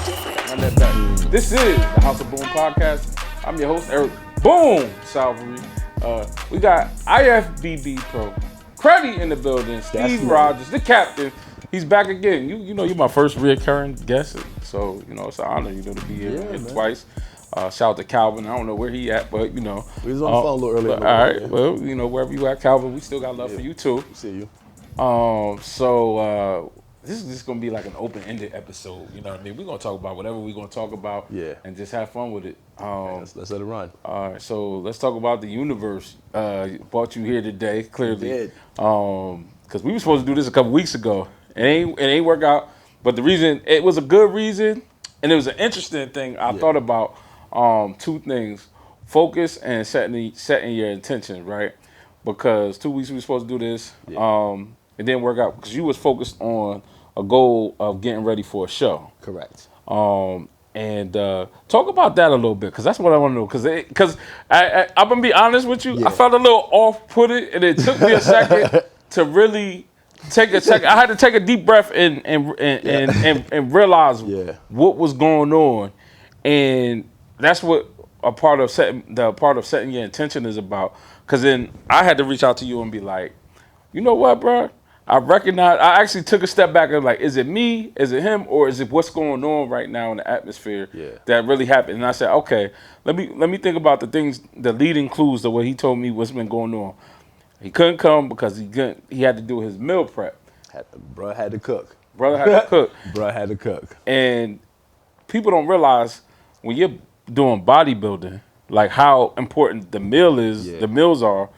Run that back. This is the House of Boom podcast. I'm your host, Eric Boom Salvery. We got IFBB Pro, Creddy in the building, Steve Rogers, the captain. He's back again. You know, you're my first reoccurring guest, so you know it's an honor, to be here twice. Shout out to Calvin. I don't know where he at, but you know. We was on the phone a little earlier. All right, well, you know, wherever you at, Calvin, we still got love for you too. See you. This is just gonna be like an open-ended episode. You know what I mean? We're gonna talk about whatever we're gonna talk about, and just have fun with it. Let's let it run. All right, so let's talk about the universe. Brought you here today, clearly, because we were supposed to do this a couple weeks ago. It ain't work out, but the reason, it was a good reason, and it was an interesting thing. I thought about two things: focus and setting your intention, right? Because 2 weeks we were supposed to do this. It didn't work out because you was focused on a goal of getting ready for a show. Correct. And talk about that a little bit, because that's what I want to know. Because I'm gonna be honest with you, I felt a little off-putted, and it took me a second to really take a second. I had to take a deep breath and realize what was going on, and that's what a part of setting your intention is about. Because then I had to reach out to you and be like, you know what, bro? I actually took a step back and like, is it me? Is it him? Or is it what's going on right now in the atmosphere that really happened? And I said, okay, let me think about the leading clues of what he told me what's been going on. He couldn't come because he had to do his meal prep. Brother had to cook. Brother had to cook. And people don't realize when you're doing bodybuilding, like how important the meals are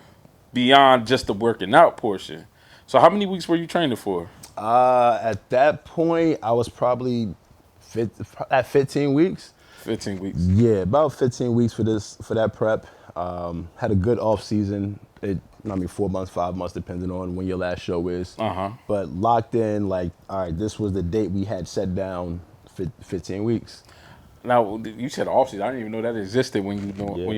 beyond just the working out portion. So how many weeks were you training for? At that point, I was probably at 15 weeks. 15 weeks. Yeah, about 15 weeks for that prep. Had a good off season. 4 months, 5 months, depending on when your last show is. But locked in, like, all right, this was the date we had set down. 15 weeks. Now, you said off season. I didn't even know that existed when you're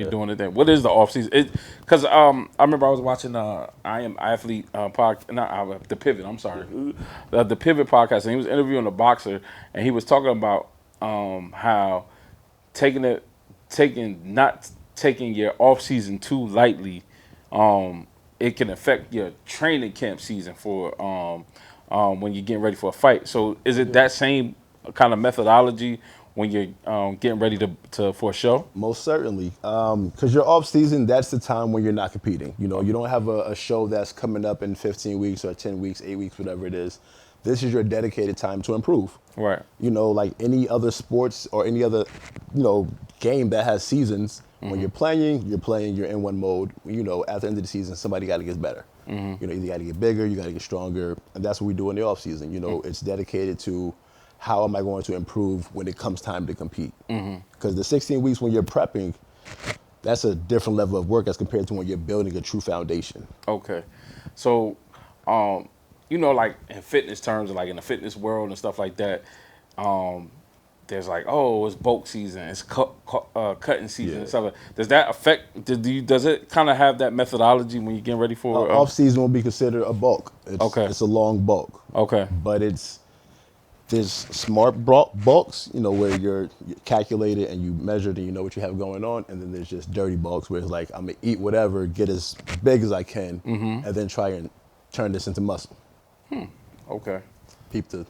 doing it. Then what is the off season? Because I remember I was watching I Am Athlete the Pivot. I'm sorry, the Pivot podcast, and he was interviewing a boxer, and he was talking about how not taking your off season too lightly, it can affect your training camp season for when you're getting ready for a fight. So is it that same kind of methodology when you're getting ready for a show? Most certainly, because your off season, that's the time when you're not competing. You know, you don't have a show that's coming up in 15 weeks or 10 weeks, 8 weeks, whatever it is. This is your dedicated time to improve. Right. You know, like any other sports or any other, game that has seasons. When you're playing, you're in one mode. You know, at the end of the season, somebody got to get better. You know, you got to get bigger, you got to get stronger, and that's what we do in the off season. You know, it's dedicated to how am I going to improve when it comes time to compete? Because the 16 weeks when you're prepping, that's a different level of work as compared to when you're building a true foundation. Okay. So, like in fitness terms, like in the fitness world and stuff like that, there's like, oh, it's bulk season, it's cutting season and stuff. Does that affect, does it kind of have that methodology when you're getting ready for? Off season will be considered a bulk. It's a long bulk. Okay. But there's smart bulks, where you're calculated and you measured and you know what you have going on. And then there's just dirty bulks where it's like, I'm going to eat whatever, get as big as I can, and then try and turn this into muscle. Okay. Peep the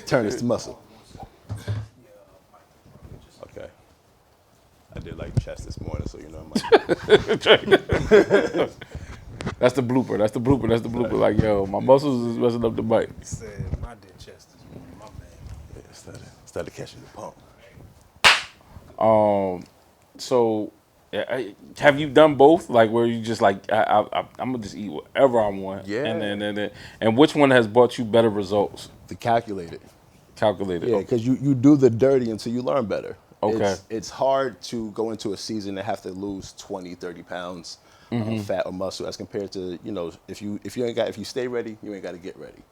turn this to muscle. Okay. I did like chest this morning, so That's the blooper. Like, yo, my muscles is messing up the bite. He said, I did chest this morning, my man. Yeah, started catching the pump. So, have you done both? Like, where you just like, I'm gonna just eat whatever I want. Yeah. And which one has brought you better results? The calculated. Yeah, because you do the dirty until you learn better. Okay. It's hard to go into a season and have to lose 20, 30 pounds of fat or muscle as compared to, if you stay ready, you ain't got to get ready.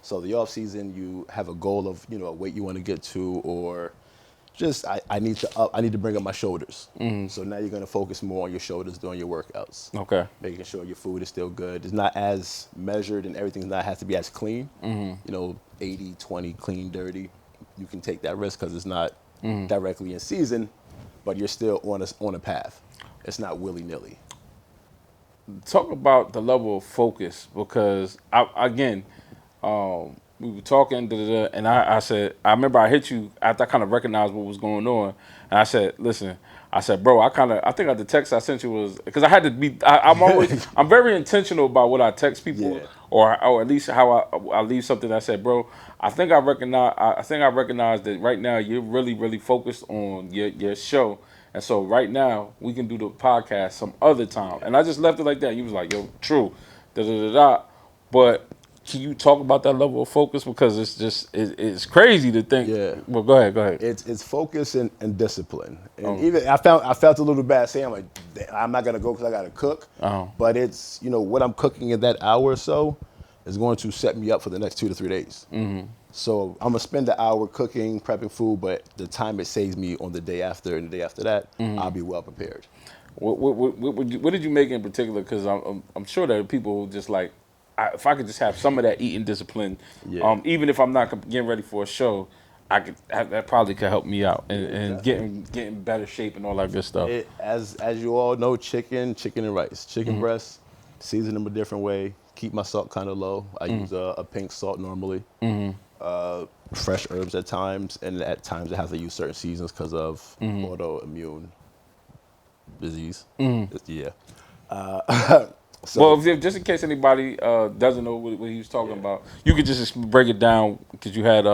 So the off season, you have a goal of, a weight you want to get to, or just I need to bring up my shoulders. So now you're going to focus more on your shoulders during your workouts. Okay. Making sure your food is still good. It's not as measured and everything has to be as clean. 80, 20, clean, dirty. you can take that risk because it's not directly in season, but you're still on a path. It's not willy-nilly. Talk about the level of focus, because we were talking, and I said, I remember I hit you after I kind of recognized what was going on, and I said, listen, I said, bro, I think the text I sent you was, because I had to be, I'm very intentional about what I text people, Yeah. or at least how I leave something. I said, bro, I think I recognize that right now you're really, really focused on your show. And so right now we can do the podcast some other time. And I just left it like that. You was like, yo, true. Da da da da. But can you talk about that level of focus? Because it's crazy to think. Yeah. Well, go ahead. It's focus and discipline. And even I felt a little bad saying, like, I'm not gonna go because I gotta cook. But it's, what I'm cooking in that hour or so is going to set me up for the next 2 to 3 days. So I'm gonna spend the hour cooking, prepping food, but the time it saves me on the day after and the day after that, I'll be well prepared. What did you make in particular? Because I'm sure that people just like, if I could just have some of that eating discipline, even if I'm not getting ready for a show, that probably could help me out and getting better shape and all that good stuff. As you all know, chicken and rice, chicken breasts, season them a different way. Keep my salt kind of low. I use a pink salt normally. Fresh herbs at times, and at times I have to use certain seasons because of autoimmune disease. Yeah. Well, just in case anybody doesn't know what he was talking about, you could just break it down, because you had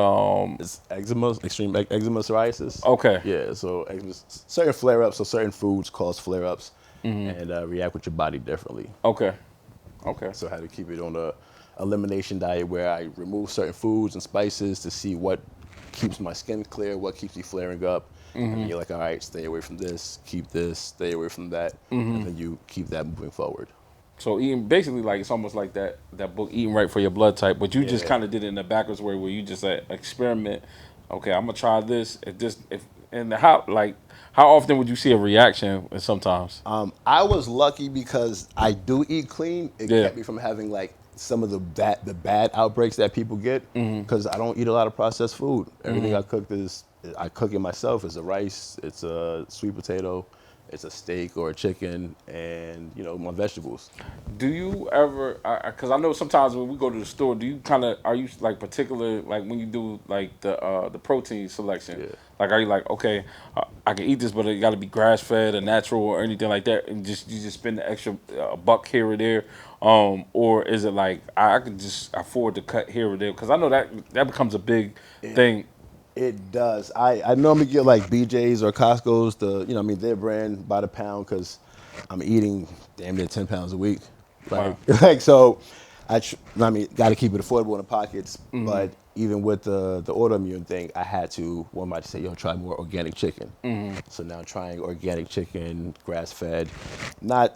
it's eczema, extreme eczema, psoriasis. Okay. Yeah, so certain flare-ups, so certain foods cause flare-ups and react with your body differently. Okay. So I had to keep it on a elimination diet where I remove certain foods and spices to see what keeps my skin clear, what keeps me flaring up. And then you're like, all right, stay away from this, keep this, stay away from that, and then you keep that moving forward. So eating, basically, like, it's almost like that book, Eating Right for Your Blood Type, but you just kind of did it in the backwards way, where you just experiment. Okay, I'm gonna try this. How often would you see a reaction? Sometimes. I was lucky because I do eat clean. It kept me from having like some of the bad outbreaks that people get, because I don't eat a lot of processed food. Everything I cook it myself. It's a rice, it's a sweet potato, it's a steak or a chicken, and my vegetables. Do you ever? Because I know sometimes when we go to the store, are you like particular, like when you do like the protein selection? Yeah. Like, are you like, okay, I can eat this, but it got to be grass fed or natural or anything like that, and you just spend the extra buck here or there, or is it like I could just afford to cut here or there? Because I know that becomes a big thing. It does. I normally get like BJ's or Costco's, their brand by the pound, because I'm eating damn near 10 pounds a week. Wow. So got to keep it affordable in the pockets. But even with the autoimmune thing, I had to, one might say, try more organic chicken. So now trying organic chicken, grass-fed, not,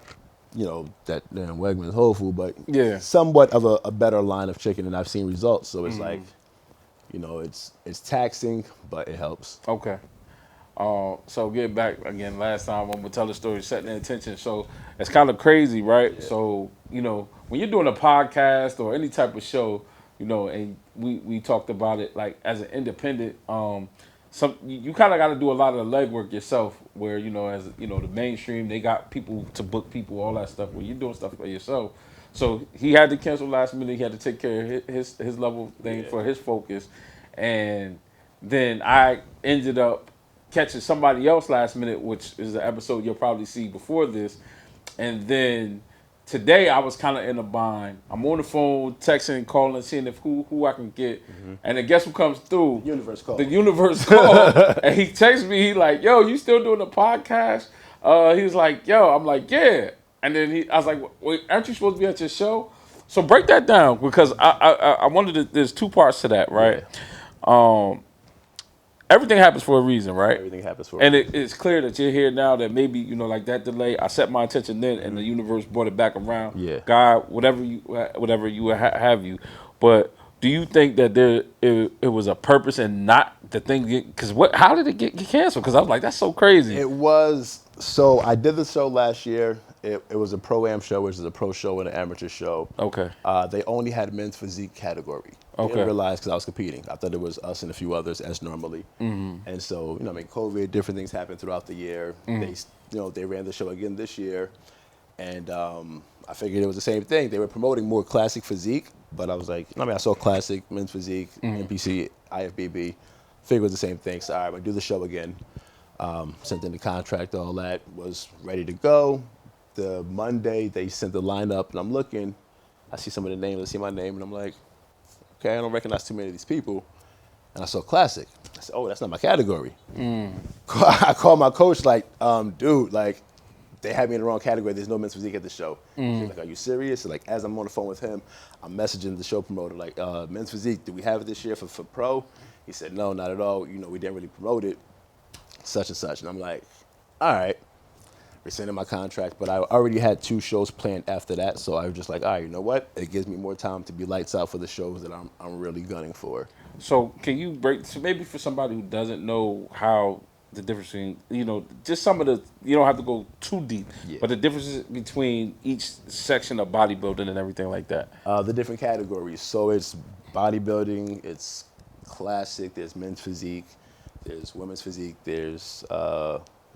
that Wegmans Whole Food, but somewhat of a better line of chicken, and I've seen results. So it's like, it's taxing, but it helps. Okay. So getting back again, last time I'm gonna tell the story, setting the intention. So it's kind of crazy, right? Yeah. So when you're doing a podcast or any type of show, and we talked about it like as an independent, you kind of got to do a lot of the legwork yourself. Where as the mainstream, they got people to book people, all that stuff. Where you're doing stuff for yourself. So he had to cancel last minute. He had to take care of his level thing for his focus, and then I ended up catching somebody else last minute, which is an episode you'll probably see before this. And then today I was kind of in a bind. I'm on the phone, texting, calling, seeing if who I can get. And then guess who comes through? The universe called. And he texts me, he like, yo, you still doing the podcast? He was like, yo, I'm like, yeah. And then I was like, wait, aren't you supposed to be at your show? So break that down, because I wanted to, there's two parts to that, right? Yeah. Everything happens for a reason, right? Everything happens for a reason. And it's clear that you're here now, that maybe, like that delay, I set my intention then, and the universe brought it back around. Yeah. God, whatever you have you. But do you think that it was a purpose and not the thing? Because how did it get canceled? Because I was like, that's so crazy. It was, so I did the show last year. It was a pro-am show, which is a pro show and an amateur show. Okay. They only had men's physique category. I Okay. didn't realize because I was competing. I thought it was us and a few others as normally. And so, COVID, different things happened throughout the year. They ran the show again this year. And I figured it was the same thing. They were promoting more classic physique, but I was like, I saw classic, men's physique, NPC, IFBB. Figured it was the same thing. So, all right, I'm going to do the show again. Sent in the contract, all that, was ready to go. The Monday, they sent the lineup, and I'm looking. I see some of the names. I see my name, and I'm like, okay, I don't recognize too many of these people. And I saw classic. I said, oh, that's not my category. I called my coach, like, dude, like, they had me in the wrong category. There's no men's physique at the show. He's like, are you serious? Like, as I'm on the phone with him, I'm messaging the show promoter, like, men's physique, do we have it this year for pro? He said, no, not at all. We didn't really promote it, such and such. And I'm like, all right. Rescinded my contract, but I already had 2 shows planned after that, so I was just like, all right, you know what? It gives me more time to be lights out for the shows that I'm really gunning for. So can you so maybe for somebody who doesn't know how the difference between, just some of the, you don't have to go too deep, but the differences between each section of bodybuilding and everything like that. The different categories. So it's bodybuilding, it's classic, there's men's physique, there's women's physique, there's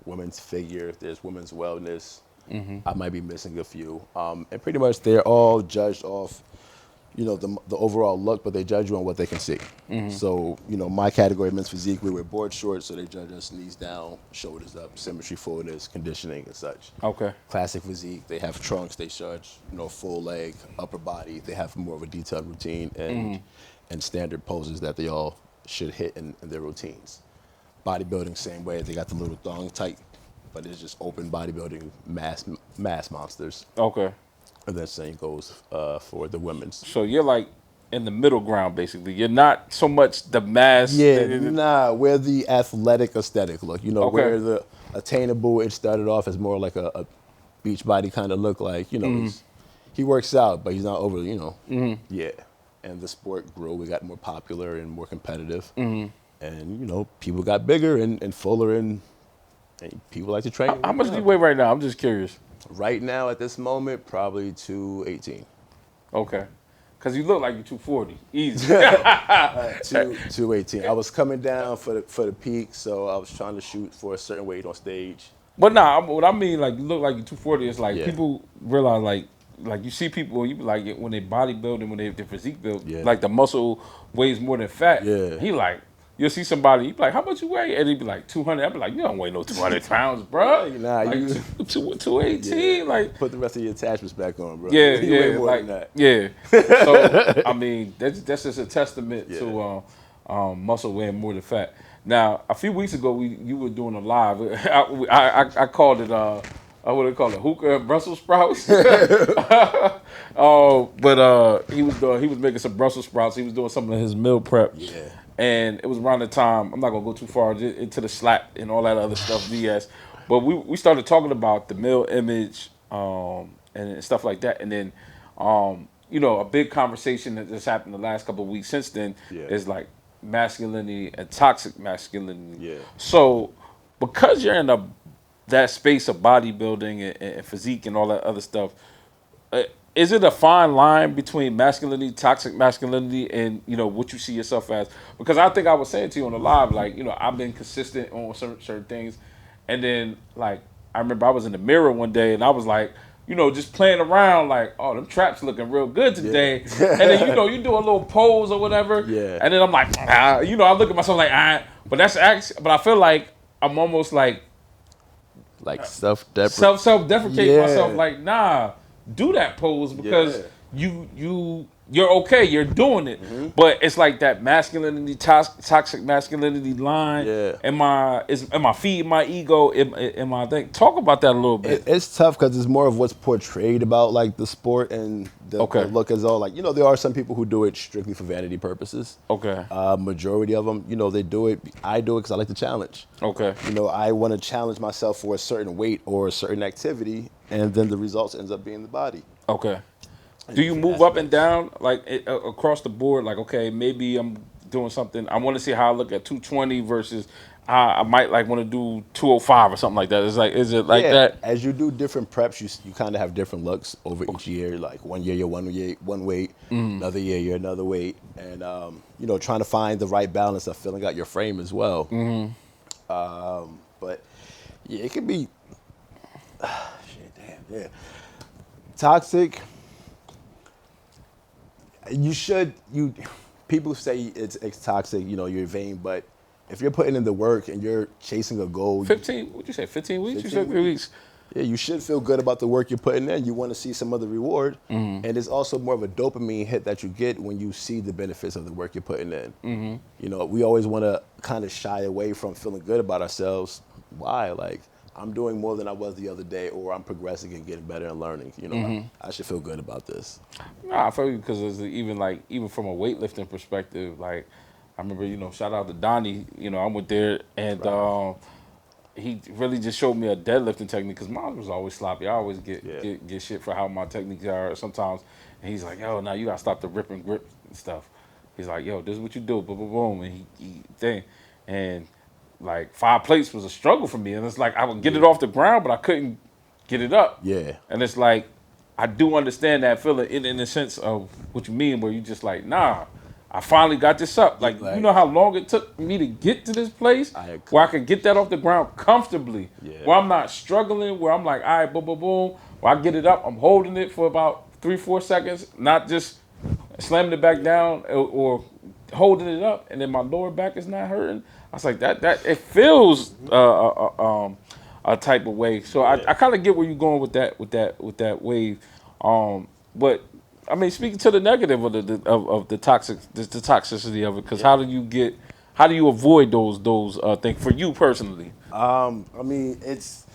women's figure, there's women's wellness. I might be missing a few. And pretty much they're all judged off, the overall look, but they judge you on what they can see. So, my category, men's physique, we wear board shorts, so they judge us knees down, shoulders up, symmetry, fullness, conditioning, and such. Okay. Classic physique, they have trunks, they judge, full leg, upper body. They have more of a detailed routine and standard poses that they all should hit in their routines. Bodybuilding, same way. They got the little thong tight, but it's just open bodybuilding mass monsters. Okay. And then same goes for the women's. So you're like in the middle ground, basically. You're not so much the mass. Yeah, we're the athletic aesthetic look. We're the attainable. It started off as more like a beach body kind of look. Like, he works out, but he's not over, Yeah. And the sport grew. We got more popular and more competitive. And, people got bigger and fuller, and people like to train. How much do you weigh right now? I'm just curious. Right now, at this moment, probably 218. Okay. Because you look like you're 240. Easy. 218. I was coming down for the peak, so I was trying to shoot for a certain weight on stage. But nah, what I mean, like, you look like you're 240, it's like people realize, like you see people, you be like, when they bodybuilding, when they physique build, like the muscle weighs more than fat. Yeah. He like, you'll see somebody, he be like, how much you weigh? And he be like, 200. I be like, you don't weigh no 200 pounds, bro. Nah, like, you 218. Like, put the rest of your attachments back on, bro. Yeah, You weigh more like, than that. yeah. So, I mean, that's just a testament to muscle weighing more than fat. Now, a few weeks ago, you were doing a live. I called it, what do they call it, hookah and Brussels sprouts. But he was making some Brussels sprouts. He was doing some of his meal prep. Yeah. And it was around the time, I'm not gonna go too far into the slap and all that other stuff, BS. But we started talking about the male image and stuff like that. And then, a big conversation that just happened the last couple of weeks since then is like masculinity and toxic masculinity. Yeah. So because you're in that space of bodybuilding and physique and all that other stuff, is it a fine line between masculinity, toxic masculinity, and what you see yourself as? Because I think I was saying to you on the live, like, I've been consistent on certain things, and then like I remember I was in the mirror one day and I was like, just playing around, like, oh, them traps looking real good today, and then you do a little pose or whatever, and then I'm like, I look at myself like, but that's actually, but I feel like I'm almost like self-deprecating myself, like, nah. Do that pose because you're okay, you're doing it, but it's like that masculinity, toxic masculinity line. Am I feeding my ego? Am I think? Talk about that a little bit. It's tough because it's more of what's portrayed about like the sport and the look is all like there are some people who do it strictly for vanity purposes. Okay. Majority of them, they do it. I do it because I like the challenge. Okay. I want to challenge myself for a certain weight or a certain activity, and then the results ends up being the body. Okay. Do you move up and down like across the board? Like, okay, maybe I'm doing something. I want to see how I look at 220 versus I might like want to do 205 or something like that. Is it like that? As you do different preps, you kind of have different looks over each year. Like one year you're one weight, another year you're another weight, and trying to find the right balance of filling out your frame as well. But yeah, it could be shit. Damn, yeah. Toxic. People say it's toxic. You're vain, but if you're putting in the work and you're chasing a goal, 15. What'd you say? 15 weeks? 15 You said 3 weeks. Yeah, you should feel good about the work you're putting in. You want to see some other reward. And it's also more of a dopamine hit that you get when you see the benefits of the work you're putting in. We always want to kind of shy away from feeling good about ourselves. Why? Like, I'm doing more than I was the other day, or I'm progressing and getting better and learning. I should feel good about this. Nah, I feel you because it's even from a weightlifting perspective, like I remember, shout out to Donnie, I went there and he really just showed me a deadlifting technique because mine was always sloppy. I always get shit for how my techniques are sometimes. And he's like, yo, now you gotta stop the rip and grip and stuff. He's like, yo, this is what you do, boom, boom, boom, and he thing. And like 5 plates was a struggle for me. And it's like I would get it off the ground, but I couldn't get it up. Yeah. And it's like, I do understand that feeling in the sense of what you mean, where you just like, nah, I finally got this up. Like, you know how long it took me to get to this place where I could get that off the ground comfortably, where I'm not struggling, where I'm like, all right, boom, boom, boom. Where I get it up, I'm holding it for about 3-4 seconds, not just slamming it back down or holding it up, and then my lower back is not hurting. I was like, that it feels a type of way. So I kind of get where you're going with that wave. But I mean, speaking to the negative of the toxicity of it, because how do you avoid those things for you personally? I mean, it's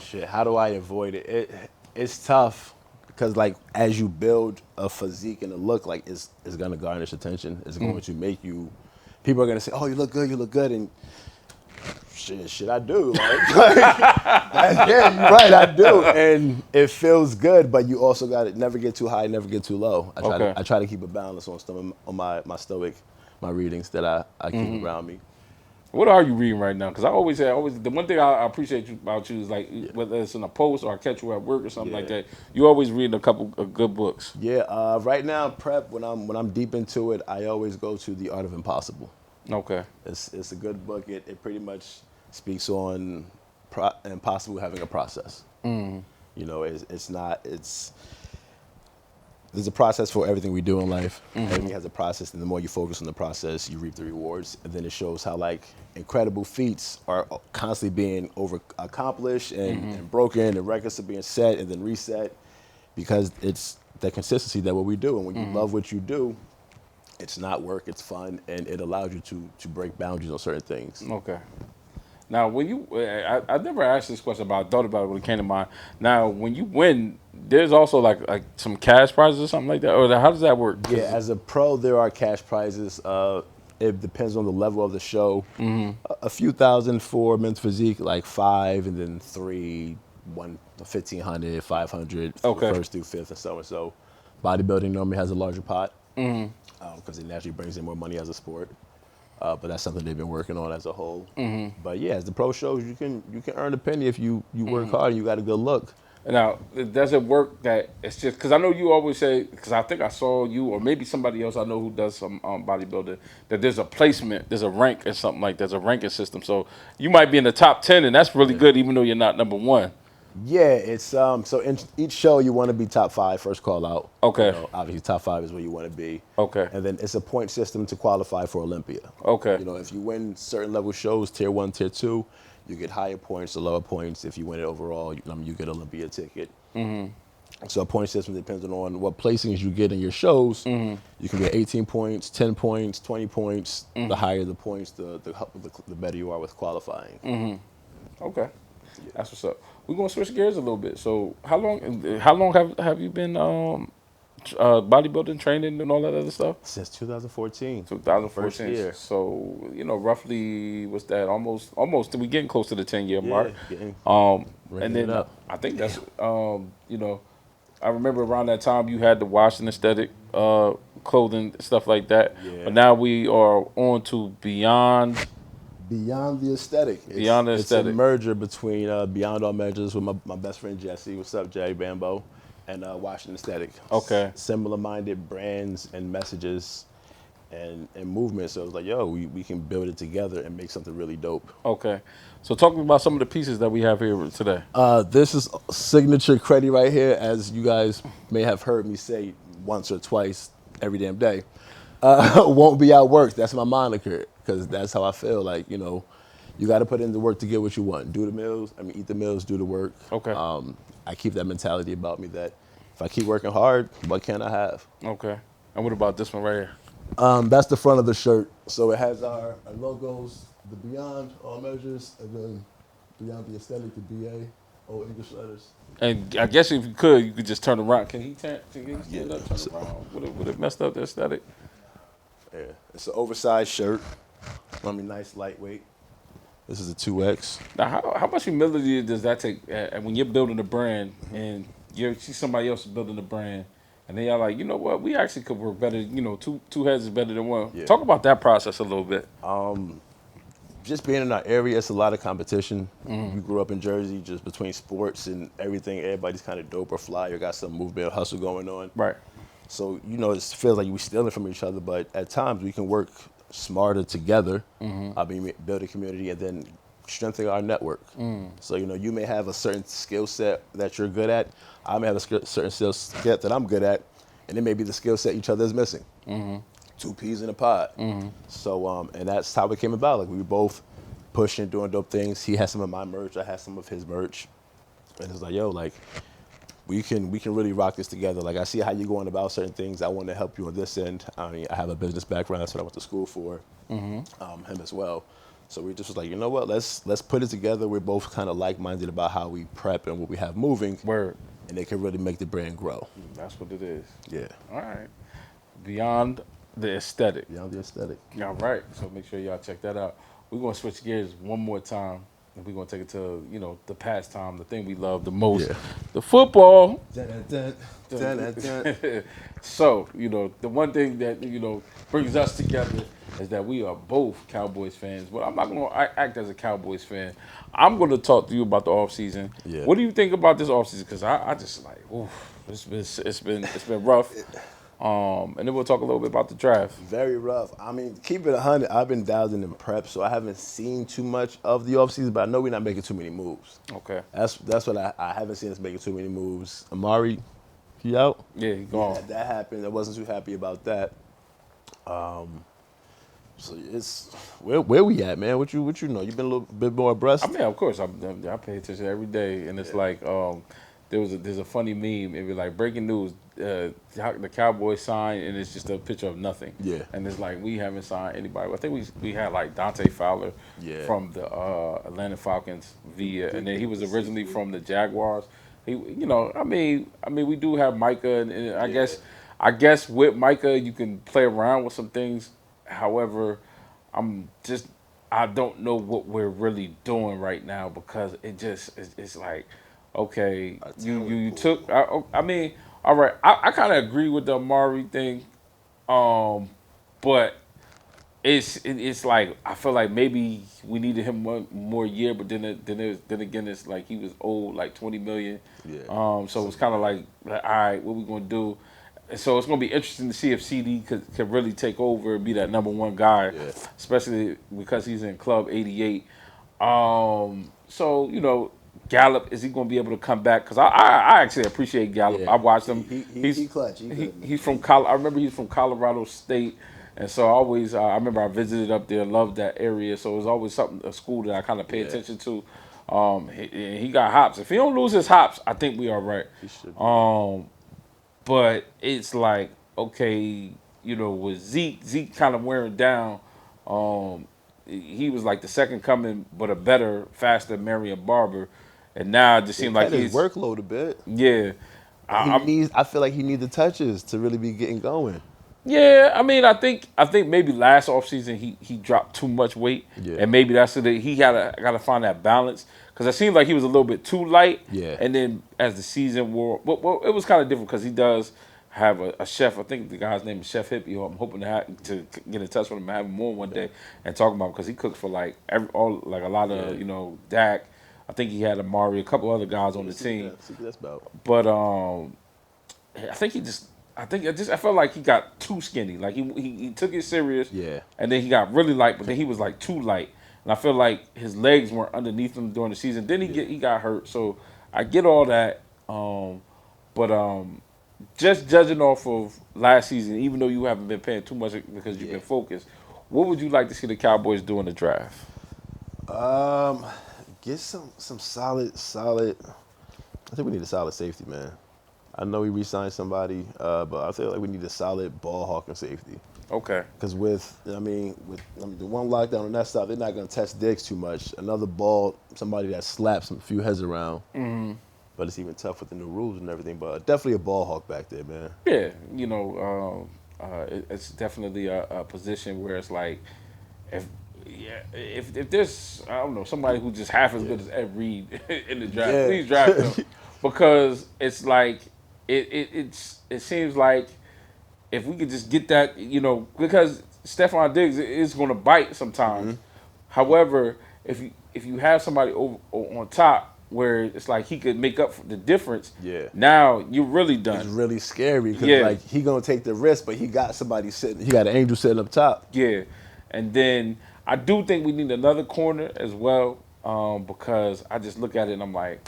shit. How do I avoid it? It's tough because like as you build a physique and a look, like it's gonna garnish attention. It's going to make you. People are gonna say, "Oh, you look good," and shit, I do. Yeah, you're right, I do, and it feels good. But you also got to never get too high, never get too low. I try to keep a balance on my stoic, my readings that I keep around me. What are you reading right now? Because I always the one thing I appreciate about you is like whether it's in a post or I catch you at work or something like that, you always read a couple of good books. Yeah, right now prep when I'm deep into it, I always go to The Art of Impossible. Okay, it's a good book. It pretty much speaks on impossible having a process. There's a process for everything we do in life. Everything has a process, and the more you focus on the process, you reap the rewards. And then it shows how like incredible feats are constantly being accomplished and broken, and records are being set and then reset because it's that consistency that what we do. And when you love what you do, it's not work, it's fun, and it allows you to break boundaries on certain things. Okay. Now, when I never asked this question, but I thought about it when it came to mind. Now, when you win, there's also like some cash prizes or something like that, or how does that work? Yeah, as a pro, there are cash prizes. It depends on the level of the show. A few thousand for men's physique, like 5, and then 3, 1,500, 500 for first through fifth, and so and so. Bodybuilding normally has a larger pot because it naturally brings in more money as a sport. But that's something they've been working on as a whole. But yeah, as the pro shows, you can earn a penny if you work hard and you got a good look. Now, does it work that it's just because I know you always say, because I think I saw you or maybe somebody else I know who does some bodybuilding, that there's a placement, there's a rank or something like there's a ranking system. So you might be in the top 10, and that's really good, even though you're not number 1. Yeah, it's so in each show you want to be top 5 first call out. Okay. Obviously top 5 is where you want to be. Okay. And then it's a point system to qualify for Olympia. Okay. If you win certain level shows, tier 1, tier 2, you get higher points or lower points. If you win it overall, you get Olympia ticket. So a point system depends on what placings you get in your shows. You can get 18 points, 10 points, 20 points. The higher the points, the better you are with qualifying. Okay. Yeah. That's what's up. We're gonna switch gears a little bit. So how long have you been bodybuilding, training, and all that other stuff? Since 2014. 2014. First year. So roughly what's that? Almost. We getting close to the 10-year mark. And then I think that's I remember around that time you had the Washington Aesthetic clothing, stuff like that. Yeah. But now we are on to Beyond the Aesthetic. Beyond the It's Aesthetic. a merger between Beyond All Measures with my best friend Jesse. What's up, Jay Bambo? And Washington Aesthetic. Okay. Similar-minded brands and messages and movements. So it was like, yo, we can build it together and make something really dope. Okay. So talk to me about some of the pieces that we have here today. This is signature Creddy right here, as you guys may have heard me say once or twice every damn day. Won't be outworked. That's my moniker, because that's how I feel. Like, you know, you got to put in the work to get what you want. Do the meals. I mean, eat the meals, do the work. Okay. I keep that mentality about me that if I keep working hard, what can I have? Okay. And what about this one right here? That's the front of the shirt. So it has our logos, the Beyond All Measures, and then Beyond the Aesthetic, the BA, old English letters. And I guess if you could just turn around. Can he stand up, turn around? Would it messed up the aesthetic? Yeah, it's an oversized shirt. I mean, nice, lightweight. This is a 2X. Now, how much humility does that take when you're building a brand and you see somebody else building a brand, and they are like, you know what, we actually could work better. You know, two heads is better than one. Yeah. Talk about that process a little bit. Just being in our area, it's a lot of competition. We grew up in Jersey, just between sports and everything. Everybody's kind of dope or fly or got some movement or hustle going on. Right. So, you know, it feels like we're stealing from each other, but at times we can work smarter together. I mean, build a community and then strengthen our network. So, you know, you may have a certain skill set that you're good at. I may have a certain skill set that I'm good at, and it may be the skill set each other is missing. Two peas in a pod. So, and that's how it came about. Like, we were both pushing, doing dope things. He had some of my merch. I had some of his merch. And it's like, yo, like, we can really rock this together. Like, I see how you're going about certain things. I want to help you on this end. I mean, I have a business background. That's what I went to school for. Him as well. So we just was like, you know what? Let's put it together. We're both kind of like-minded about how we prep and what we have moving. Word. And they can really make the brand grow. That's what it is. Yeah. All right. Beyond the Aesthetic. Beyond the Aesthetic. All right. So make sure y'all check that out. We're going to switch gears one more time. And we're going to take it to, you know, the pastime, the thing we love the most, the football. So, you know, the one thing that, you know, brings us together is that we are both Cowboys fans. But I'm not going to act as a Cowboys fan. I'm going to talk to you about the offseason. Yeah. What do you think about this offseason? Because I just like, oof, it's been rough. And then we'll talk a little bit about the draft. Very rough. I mean, keep it 100. I've been dialed in prep, so I haven't seen too much of the offseason, but I know we're not making too many moves. Okay. That's what I haven't seen us making too many moves. Amari, he out? Yeah, he gone. That happened. I wasn't too happy about that. So it's where we at, man? What you know? You've been a little bit more abreast. I mean, of course, I pay attention every day, and it's like there's a funny meme. It'd be like breaking news: the Cowboys signed, and it's just a picture of nothing. Yeah. And it's like we haven't signed anybody. I think we had like Dante Fowler from the Atlanta Falcons and then he was originally from the Jaguars. He, you know, I mean, we do have Micah, and I guess with Micah you can play around with some things. However, I don't know what we're really doing right now because it's like, okay, you took. I mean, all right, I kind of agree with the Amari thing, but it's like I feel like maybe we needed him one more year, but then again it's like he was owed like $20 million. Yeah. So it's kind of like, all right, what we gonna do? And so it's gonna be interesting to see if CD could really take over and be that number one guy, especially because he's in Club 88. So you know, Gallup, is he gonna be able to come back? Because I actually appreciate Gallup. I watched him. He's clutch. He's from I remember he's from Colorado State. And so I remember I visited up there, loved that area. So it was always a school that I kind of pay attention to. He got hops. If he don't lose his hops, I think we are right. He should. But it's like, okay, you know, with Zeke kind of wearing down, he was like the second coming, but a better, faster Marion Barber. And now it just seemed like his workload a bit. Yeah. I feel like he needs the touches to really be getting going. Yeah, I mean, I think maybe last offseason he dropped too much weight, and maybe that's it. He gotta find that balance because it seemed like he was a little bit too light. Yeah. And then as the season wore, well, it was kind of different because he does have a chef. I think the guy's name is Chef Hippie. I'm hoping to get in touch with him and have him on one day and talk about him because he cooked for like a lot of Dak. I think he had Amari, a couple other guys on the team. See what that's about. But I felt like he got too skinny. Like he took it serious. Yeah. And then he got really light, but then he was like too light. And I feel like his legs weren't underneath him during the season. Then he got hurt. So I get all that. But just judging off of last season, even though you haven't been paying too much because you've been focused, what would you like to see the Cowboys do in the draft? Get some solid. I think we need a solid safety, man. I know we re-signed somebody, but I feel like we need a solid ball hawking safety. Okay. Because with the one lockdown on that side, they're not going to test Diggs too much. Another ball, somebody that slaps a few heads around. Mm-hmm. But it's even tough with the new rules and everything. But definitely a ball hawk back there, man. Yeah, it's definitely a position where it's like, if there's, I don't know, somebody who's just half as good as Ed Reed in the draft, please draft him. Because it's like, it seems like if we could just get that, because Stephon Diggs is going to bite sometimes. Mm-hmm. However, if you have somebody on top where it's like he could make up for the difference, now you're really done. It's really scary because like he going to take the risk, but he got somebody sitting, he got an angel sitting up top. Yeah, and then I do think we need another corner as well because I just look at it and I'm like,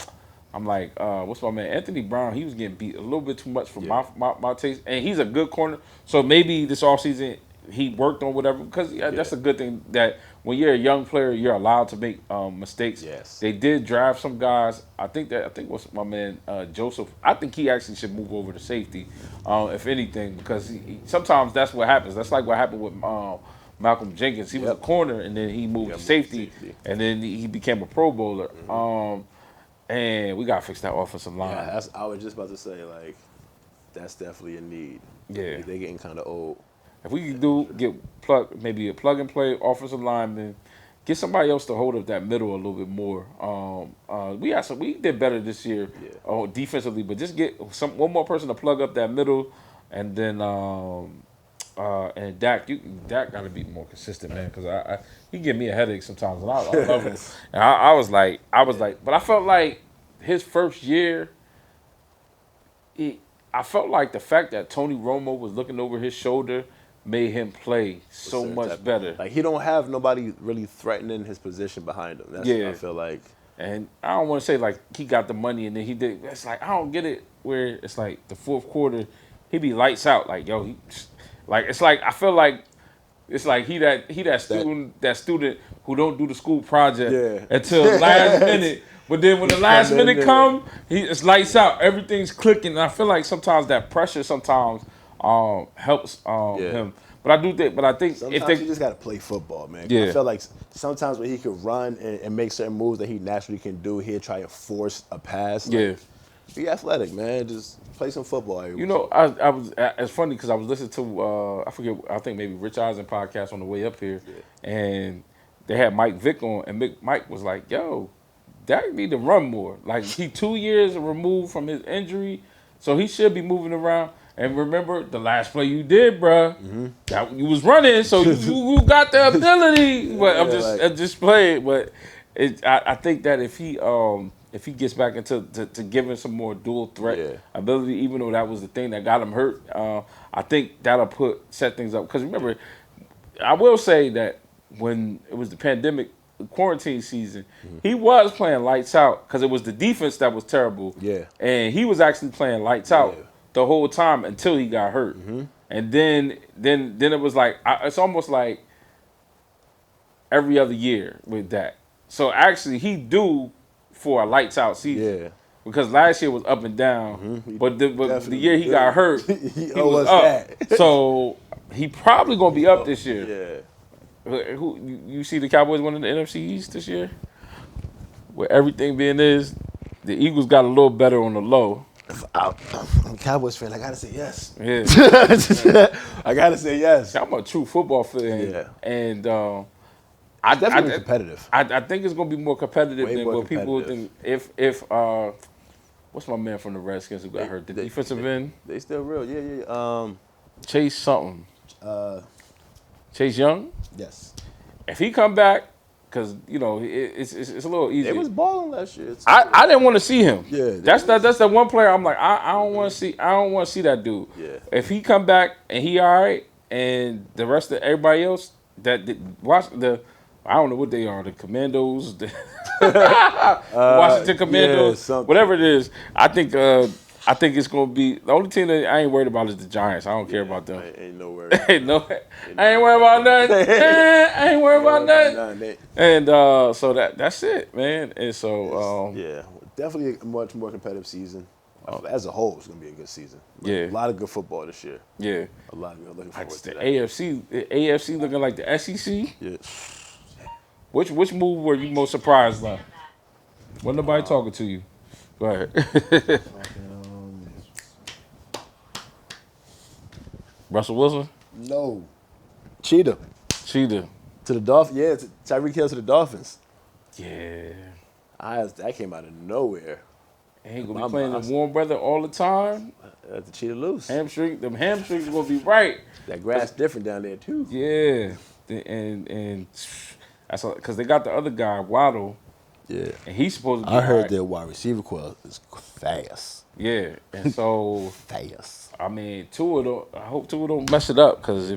what's my man? Anthony Brown, he was getting beat a little bit too much for my taste. And he's a good corner. So maybe this offseason he worked on whatever. Because that's a good thing that when you're a young player, you're allowed to make mistakes. Yes. They did draft some guys. I think what's my man, Joseph. I think he actually should move over to safety, if anything, because sometimes that's what happens. That's like what happened with Malcolm Jenkins. He was a corner, and then he moved to safety, and then he became a Pro Bowler. Mm-hmm. And we gotta fix that offensive line. Yeah, I was just about to say, like, that's definitely a need. Yeah, they're getting kind of old. If we could maybe a plug and play offensive lineman, get somebody else to hold up that middle a little bit more. We did better this year, defensively, but just get one more person to plug up that middle, and then and Dak got to be more consistent, man, because he give me a headache sometimes, and I love him. And I was like, but I felt like his first year, I felt like the fact that Tony Romo was looking over his shoulder made him play so much better. Like, he don't have nobody really threatening his position behind him. That's what I feel like. And I don't want to say, like, he got the money and then he did. It's like, I don't get it where it's like the fourth quarter, he be lights out. Like, yo, it's like, I feel like it's like he that student who don't do the school project until last minute. But then when the last minute come, it's lights out. Everything's clicking. And I feel like sometimes that pressure helps him. But I think sometimes you just gotta play football, man. I feel like sometimes when he could run and make certain moves that he naturally can do, he'll try to force a pass. Like, be athletic, man. Just play some football. I was. It's funny because I was listening to I think maybe Rich Eisen podcast on the way up here, and they had Mike Vick on, and Mike was like, "Yo, Dak need to run more. Like, he 2 years removed from his injury, so he should be moving around." And remember, the last play you did, bruh, that you was running, so you got the ability. But I'm just playing. But I think that if he gets back into to giving some more dual threat ability, even though that was the thing that got him hurt, I think that'll set things up. Because remember, I will say that when it was the pandemic, quarantine season, he was playing lights out because it was the defense that was terrible. Yeah, and he was actually playing lights out the whole time until he got hurt. And then it was like it's almost like every other year with that. So actually, he due for a lights out season. Yeah. Because last year was up and down, but the year he got hurt, he was up. So he probably gonna be up this year. Yeah. Who you see the Cowboys winning the NFC East this year? Where everything being the Eagles got a little better on the low. I'm a Cowboys fan. I gotta say yes. Yeah. I gotta say yes. I'm a true football fan. Yeah. And definitely competitive. I think it's gonna be more competitive than what people think. If what's my man from the Redskins who got hurt? The they- defensive end? They still real. Yeah. Chase something. Chase Young? Yes. If he come back, because, you know, it's a little easy. They was balling last year. I didn't want to see him. Yeah, that's the one player I'm like, I don't want to see. I don't want to see that dude. Yeah. If he come back and he all right, and the rest of everybody else watch the, I don't know what they are, the Commandos, the Washington Commandos, whatever it is. I think it's gonna be the only team that I ain't worried about is the Giants. I don't care about them. Ain't no worry. I ain't worried about nothing. I ain't worried about nothing. And so that's it, man. And so yeah, definitely a much more competitive season. As a whole, it's gonna be a good season. Yeah, a lot of good football this year. Yeah, a lot of good. Looking forward to the that. AFC looking like the SEC. Yeah. Which move were you most surprised by? Wasn't nobody talking to you? Go ahead. Russell Wilson? No. Cheetah. To the Dolphins. Yeah, Tyreek Hill to the Dolphins. Yeah. That came out of nowhere. Ain't gonna be playing in warm weather all the time. The Cheetah loose. Them hamstrings gonna be right. That grass different down there too. Yeah. And that's because they got the other guy, Waddle. Yeah. And he's supposed to be I heard their wide receiver core is fast. Yeah. And so fast. I mean, I hope Tua don't mess it up because,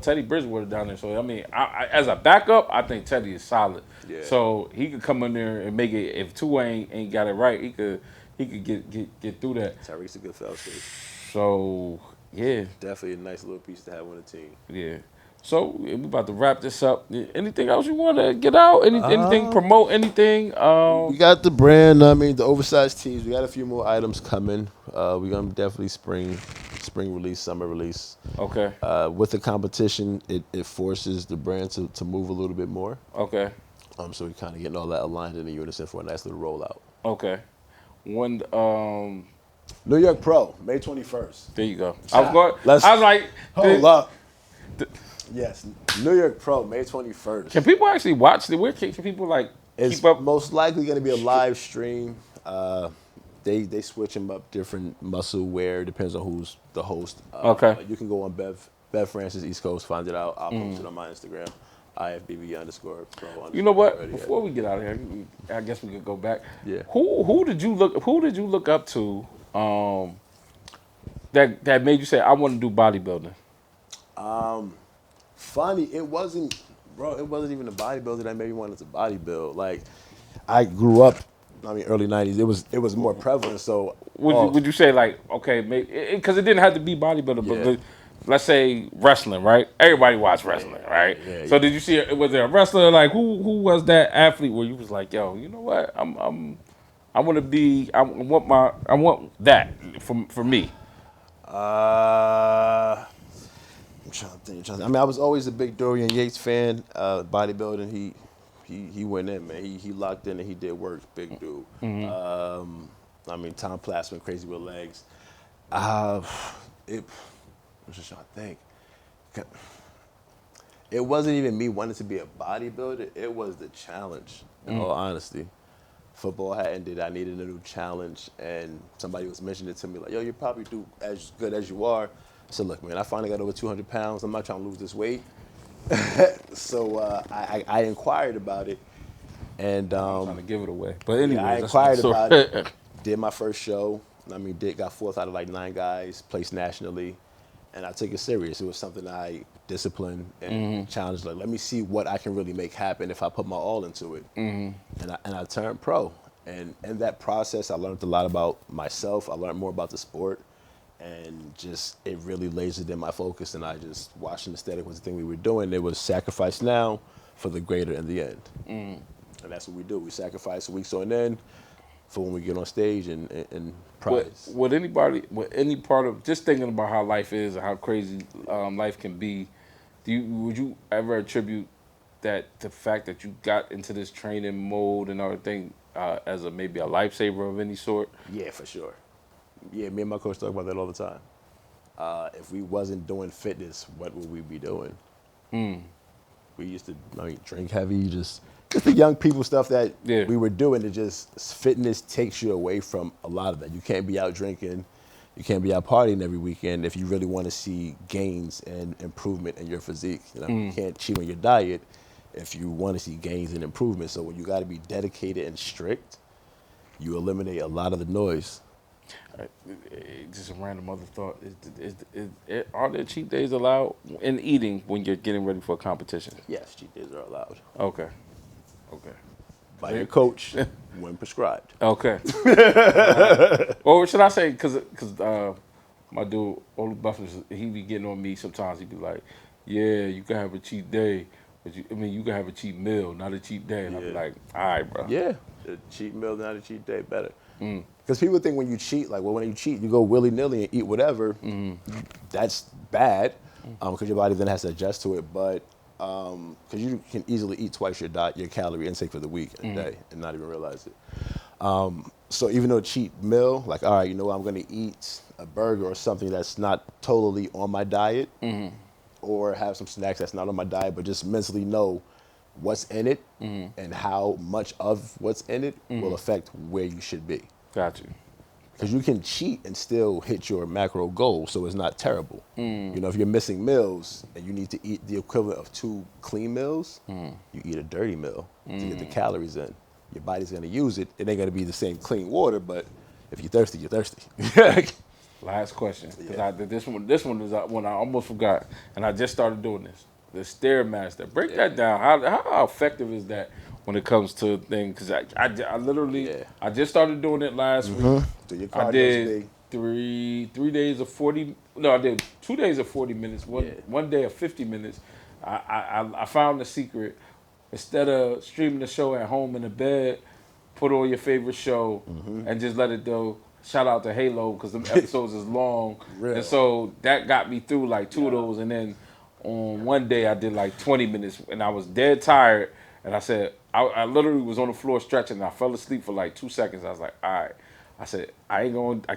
Teddy Bridgewater down there. So, I mean, I, as a backup, I think Teddy is solid. Yeah. So, he could come in there and make it. If Tua ain't got it right, he could get through that. Tyreek's a good foul state. So, yeah. Definitely a nice little piece to have on the team. Yeah. So, we're about to wrap this up. Anything else you want to get out? Anything, promote anything? We got the brand, the oversized tees. We got a few more items coming. We're going to definitely spring release, summer release. Okay. With the competition, it forces the brand to move a little bit more. Okay. So we're kind of getting all that aligned in unison for a nice little rollout. Okay. When New York Pro, May 21st. There you go. I was like, hold up. Yes, New York Pro, May 21st. Can people actually watch it? Where can people keep up? Most likely going to be a live stream. They switch them up different muscle wear. Depends on who's the host. Okay. You can go on Bev Francis East Coast, find it out. I'll post it on my Instagram, IFBB_pro. You know what? Before we get out of here, I guess we could go back. Yeah. Who did you look up to? That made you say I want to do bodybuilding. Funny, it wasn't even a bodybuilder that made me want to bodybuild. Like, I grew up, early 90s. It was more prevalent. So would you say okay, maybe because it didn't have to be bodybuilding, but let's say wrestling, right? Everybody watch wrestling, right? Yeah, so did you see? Was there a wrestler who was that athlete where you was like, yo, you know what? I want that for me. I'm trying to think. I was always a big Dorian Yates fan. Bodybuilding, he went in, man. He locked in and he did work. Big dude. Mm-hmm. Tom Plasman, crazy with legs. I'm just trying to think. It wasn't even me wanting to be a bodybuilder. It was the challenge, in all honesty. Football had ended. I needed a new challenge. And somebody was mentioning it to me, like, yo, you probably do as good as you are. I said, look, man, I finally got over 200 pounds. I'm not trying to lose this weight. So I inquired about it. And I'm trying to give it away. But anyway, I inquired about it. Did my first show. Got fourth out of 9 guys, placed nationally. And I took it serious. It was something I disciplined and challenged. Like, let me see what I can really make happen if I put my all into it. And I turned pro. And in that process, I learned a lot about myself. I learned more about the sport. And just, it really lasered in my focus. And I just, watching Aesthetic was the thing we were doing. It was sacrifice now for the greater in the end. And that's what we do. We sacrifice weeks on end for when we get on stage and prize. Would any part of, just thinking about how life is and how crazy life can be, would you ever attribute the fact that you got into this training mode and everything as maybe a lifesaver of any sort? Yeah, for sure. Yeah, me and my coach talk about that all the time. If we wasn't doing fitness, what would we be doing? We used to drink heavy, just just the young people stuff that Yeah. we were doing. It just fitness takes you away from a lot of that. You can't be out drinking, you can't be out partying every weekend if you really want to see gains and improvement in your physique. You know, you can't cheat on your diet if you want to see gains and improvement. So when you got to be dedicated and strict, you eliminate a lot of the noise. Just a random other thought. Are there cheat days allowed in eating when you're getting ready for a competition? Yes, cheat days are allowed Okay. by your coach when prescribed. Okay. Or should I say, because my dude, Old Buffers, he be getting on me sometimes. He be like, yeah, you can have a cheat day, but you can have a cheat meal, not a cheat day. And I be Yeah. like, all right, bro. Yeah, a cheat meal, not a cheat day, better. Because people think when you cheat, like, well, when you cheat, you go willy-nilly and eat whatever. That's bad, because your body then has to adjust to it. But because you can easily eat twice your calorie intake for the week and day and not even realize it. So even though cheat meal, like, all right, you know what, I'm going to eat a burger or something that's not totally on my diet, or have some snacks that's not on my diet, but just mentally know what's in it and how much of what's in it will affect where you should be. Got you. Because you can cheat and still hit your macro goal, so it's not terrible. You know, if you're missing meals and you need to eat the equivalent of 2 clean meals, you eat a dirty meal to get the calories in. Your body's gonna use it. It ain't gonna be the same clean water, but if you're thirsty, you're thirsty. Last question, because this one is one I almost forgot, and I just started doing this. The Stairmaster. Break that down. How effective is that when it comes to things? Because I literally I just started doing it last week. So your I cardio's did big. 3 days of 40. No, I did 2 days of 40 minutes. One day of 50 minutes. I found the secret. Instead of streaming the show at home in the bed, put on your favorite show and just let it go. Shout out to Halo because them episodes is long. Real. And so that got me through like 2 of those. And then on one day I did like 20 minutes and I was dead tired. And I said, I literally was on the floor stretching and I fell asleep for like 2 seconds. I was like, all right. I said, I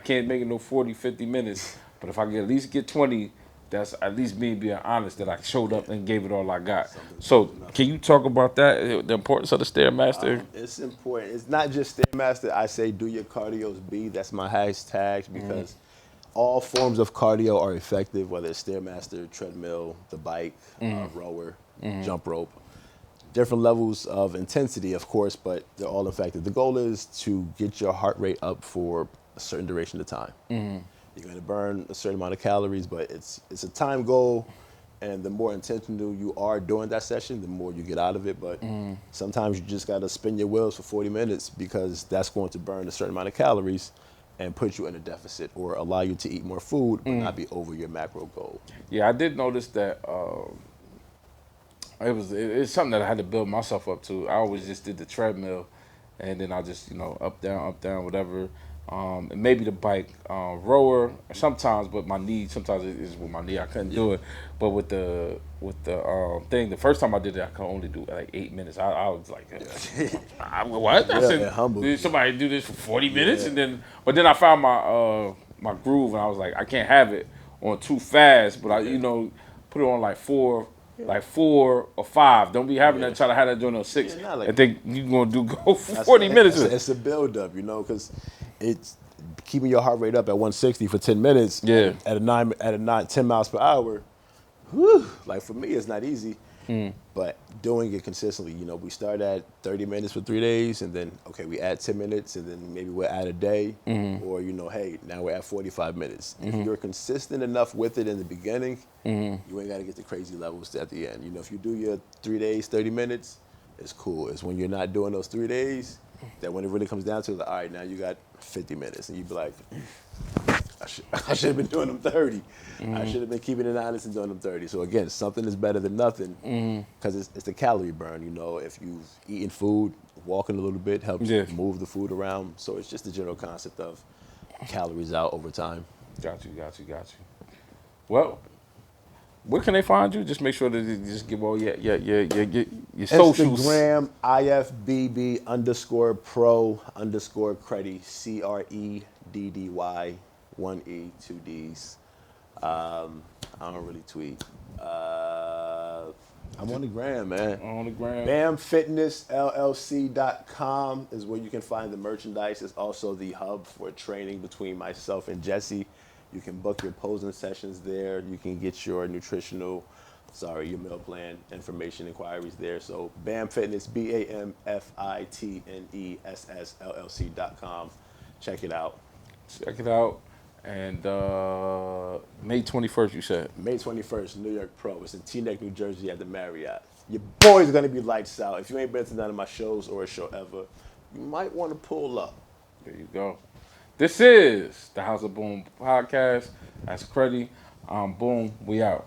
can't make it no 40, 50 minutes. But if I can at least get 20, that's at least me being honest that I showed up and gave it all I got. So can you talk about that, the importance of the Stairmaster? It's important. It's not just Stairmaster. I say do your cardios B. That's my hashtags because all forms of cardio are effective, whether it's Stairmaster, treadmill, the bike, rower, jump rope. Different levels of intensity, of course, but they're all effective. The goal is to get your heart rate up for a certain duration of time. You're going to burn a certain amount of calories, but it's a time goal, and the more intentional you are during that session, the more you get out of it. But sometimes you just got to spin your wheels for 40 minutes because that's going to burn a certain amount of calories and put you in a deficit or allow you to eat more food but not be over your macro goal. Yeah, I did notice that it's something that I had to build myself up to. I always just did the treadmill, and then I just, up, down, whatever. And maybe the bike, rower sometimes, but my knee sometimes is with my knee. I couldn't do it. But with the thing, the first time I did it, I could only do like 8 minutes. I was like, what? I said, humble. did somebody do this for 40 minutes? And but then I found my groove, and I was like, I can't have it on too fast, but I put it on like 4 or 5. Don't be having that, try to have that joint on 6. I think you're going to go 40 minutes. It's a build-up, because it's keeping your heart rate up at 160 for 10 minutes at a 10 miles per hour. Whew, like for me, it's not easy, but doing it consistently, we start at 30 minutes for 3 days, and then, we add 10 minutes, and then maybe we'll add a day, or, hey, now we're at 45 minutes. If you're consistent enough with it in the beginning, you ain't got to get to crazy levels at the end. If you do your 3 days, 30 minutes, it's cool. It's when you're not doing those 3 days that when it really comes down to it, like, all right, now you got 50 minutes, and you'd be like, I should have been doing them 30. I should have been keeping it honest and doing them 30. So again, something is better than nothing because it's the calorie burn. If you've eaten food, walking a little bit helps move the food around. So it's just the general concept of calories out over time. Got you. Well, where can they find you? Just make sure that you just give all your socials. Instagram, IFBB _pro _Creddy, CREDDY, 1 E, 2 Ds. I don't really tweet. I'm on the gram, man. On the gram. BamFitnessLLC.com is where you can find the merchandise. It's also the hub for training between myself and Jesse. You can book your posing sessions there. You can get your your meal plan information inquiries there. So BAM Fitness, BAMFITNESSLLC.com. Check it out. Check it out. And May 21st, you said? May 21st, New York Pro. It's in Teaneck, New Jersey at the Marriott. Your boy's going to be lights out. If you ain't been to none of my shows or a show ever, you might want to pull up. There you go. This is the House of Boom podcast. That's Creddy. Boom. We out.